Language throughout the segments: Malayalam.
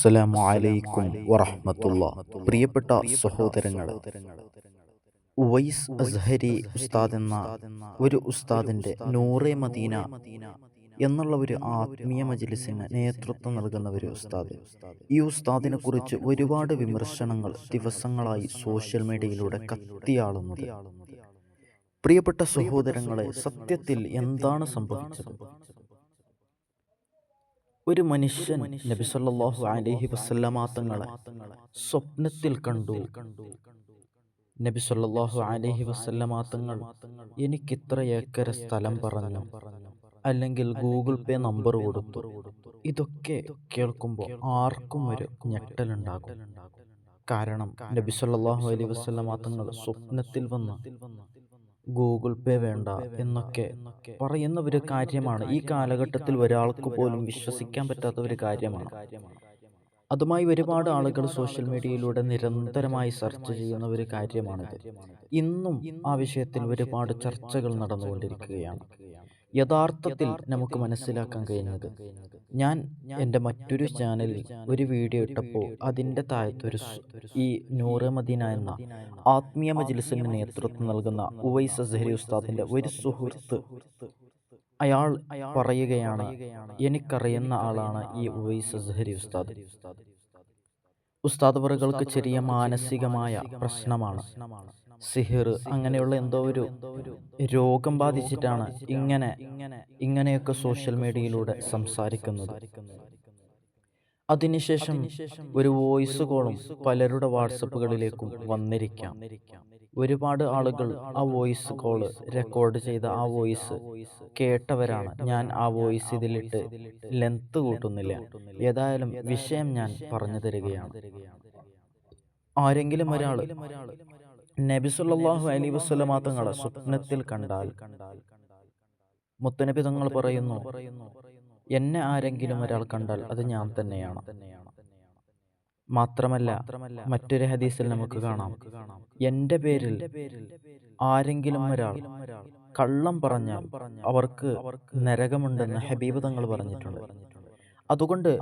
അസ്സലാമു അലൈക്കും വറഹ്മത്തുള്ളാ. പ്രിയപ്പെട്ട സഹോദരങ്ങളെ, ഉവൈസ് അസ്ഹരി ഉസ്താദ് എന്ന ഒരു ഉസ്താദിന്റെ നൂറെ മദീന എന്നുള്ള ഒരു ആത്മീയ മജ്ലിസിന് നേതൃത്വം നൽകുന്ന ഒരു ഉസ്താദ്. ഈ ഉസ്താദിനെ കുറിച്ച് ഒരുപാട് വിമർശനങ്ങൾ ദിവസങ്ങളായി സോഷ്യൽ മീഡിയയിലൂടെ കത്തിയാളുന്നത്. പ്രിയപ്പെട്ട സഹോദരങ്ങളെ, സത്യത്തിൽ എന്താണ് സംഭവിച്ചത്? ഒരു മനുഷ്യൻ നബി സല്ലല്ലാഹു അലൈഹി വസല്ലമ തങ്ങളെ സ്വപ്നത്തിൽ കണ്ടു. നബി സല്ലല്ലാഹു അലൈഹി വസല്ലമ തങ്ങൾ എനിക്കിത്ര ഏക്കർ സ്ഥലം പറഞ്ഞു, അല്ലെങ്കിൽ ഗൂഗിൾ പേ നമ്പർ കൊടുത്തു. ഇതൊക്കെ കേൾക്കുമ്പോൾ ആർക്കും ഒരു ഞെട്ടലുണ്ടാകും. കാരണം നബി സല്ലല്ലാഹു അലൈഹി വസല്ലമ തങ്ങൾ സ്വപ്നത്തിൽ വന്ന് ഗൂഗിൾ പേ വേണ്ട എന്നൊക്കെ പറയുന്ന ഒരു കാര്യമാണ്. ഈ കാലഘട്ടത്തിൽ ഒരാൾക്ക് പോലും വിശ്വസിക്കാൻ പറ്റാത്ത ഒരു കാര്യമാണ്. അതുമായി ഒരുപാട് ആളുകൾ സോഷ്യൽ മീഡിയയിലൂടെ നിരന്തരമായി സെർച്ച് ചെയ്യുന്ന ഒരു കാര്യമാണിത്. ഇന്നും ആ വിഷയത്തിൽ ഒരുപാട് ചർച്ചകൾ നടന്നുകൊണ്ടിരിക്കുകയാണ്. യഥാർത്ഥത്തിൽ നമുക്ക് മനസ്സിലാക്കാൻ കഴിഞ്ഞത്, ഞാൻ എൻ്റെ മറ്റൊരു ചാനലിൽ ഒരു വീഡിയോ ഇട്ടപ്പോൾ അതിൻ്റെ താഴത്തൊരു ഈ നൂറെ മദീന എന്ന ആത്മീയ മജ്ലിസിന് നേതൃത്വം നൽകുന്ന ഉവൈസ് അസ്ഹരി ഉസ്താദിന്റെ ഒരു സുഹൃത്ത് അയാൾ പറയുകയാണ്, എനിക്കറിയുന്ന ആളാണ് ഈ ഉവൈസ് അസ്ഹരി ഉസ്താദ്. ഉസ്താദ് അവറുകൾക്ക് ചെറിയ മാനസികമായ പ്രശ്നമാണ്, സിഹിർ അങ്ങനെയുള്ള എന്തോ ഒരു രോഗം ബാധിച്ചിട്ടാണ് ഇങ്ങനെയൊക്കെ സോഷ്യൽ മീഡിയയിലൂടെ സംസാരിക്കുന്നത്. അതിനുശേഷം ഒരു വോയിസ് കോളും പലരുടെ വാട്സപ്പുകളിലേക്കും വന്നിരിക്കാം. ഒരുപാട് ആളുകൾ ആ വോയിസ് കോള് റെക്കോർഡ് ചെയ്ത ആ വോയിസ് കേട്ടവരാണ്. ഞാൻ ആ വോയിസ് ഇതിലിട്ട് ലെങ്ത് കൂട്ടുന്നില്ല. ഏതായാലും വിഷയം ഞാൻ പറഞ്ഞു തരികയാണ്. ആരെങ്കിലും ഒരാൾ നബി സല്ലല്ലാഹു അലൈഹി വസല്ലമ തങ്ങളെ സ്വപ്നത്തിൽ കണ്ടാൽ മുത്തനബി തങ്ങൾ പറയുന്നു, എന്നെ ആരെങ്കിലും ഒരാൾ കണ്ടാൽ അത് ഞാൻ തന്നെയാണ്. മാത്രമല്ല, മറ്റൊരു ഹദീസിൽ നമുക്ക് കാണാം, എന്റെ പേരിൽ ആരെങ്കിലും ഒരാൾ കള്ളം പറഞ്ഞാൽ അവർക്ക് നരകമുണ്ടെന്ന് ഹബീബ് തങ്ങൾ പറഞ്ഞിട്ടുണ്ട്. അതുകൊണ്ട്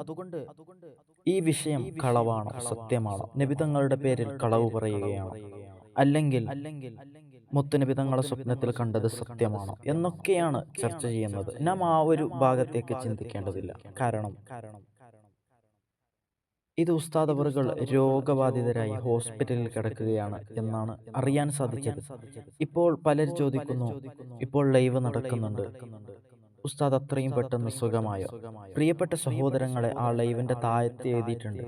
ഈ വിഷയം കളവാണോ സത്യമാണോ? നബി തങ്ങളുടെ പേരിൽ കളവ് പറയുകയാണോ, അല്ലെങ്കിൽ മുത്തുനബി തങ്ങളെ സ്വപ്നത്തിൽ കണ്ടത് സത്യമാണോ എന്നൊക്കെയാണ് ചർച്ച ചെയ്യുന്നത്. നാം ആ ഒരു ഭാഗത്തേക്ക് ചിന്തിക്കേണ്ടതില്ല. കാരണം ഇത് ഉസ്താദ് അവറുകൾ രോഗബാധിതരായി ഹോസ്പിറ്റലിൽ കിടക്കുകയാണ് എന്നാണ് അറിയാൻ സാധിച്ചത്. ഇപ്പോൾ പലരും ചോദിക്കുന്നു, ഇപ്പോൾ ലൈവ് നടക്കുന്നുണ്ട്, ഉസ്താദ് അത്രയും പെട്ടെന്ന് സുഖമായോ? പ്രിയപ്പെട്ട സഹോദരങ്ങളെ, ആ ലൈവിന്റെ താഴത്ത് എഴുതിയിട്ടുണ്ട്,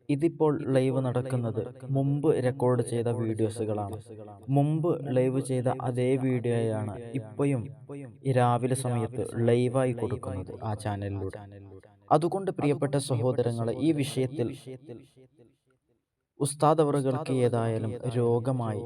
ഇതിപ്പോൾ ലൈവ് നടക്കുന്നത് മുമ്പ് റെക്കോർഡ് ചെയ്ത വീഡിയോസുകളാണ്. മുമ്പ് ലൈവ് ചെയ്ത അതേ വീഡിയോയാണ് ഇപ്പോഴും രാവിലെ സമയത്ത് ലൈവായി കൊടുക്കുന്നത് ആ ചാനലിലൂടെ. അതുകൊണ്ട് പ്രിയപ്പെട്ട സഹോദരങ്ങളെ, ഈ വിഷയത്തിൽ ഉസ്താദ് അവറുകൾക്ക് ഏതായാലും രോഗമായി,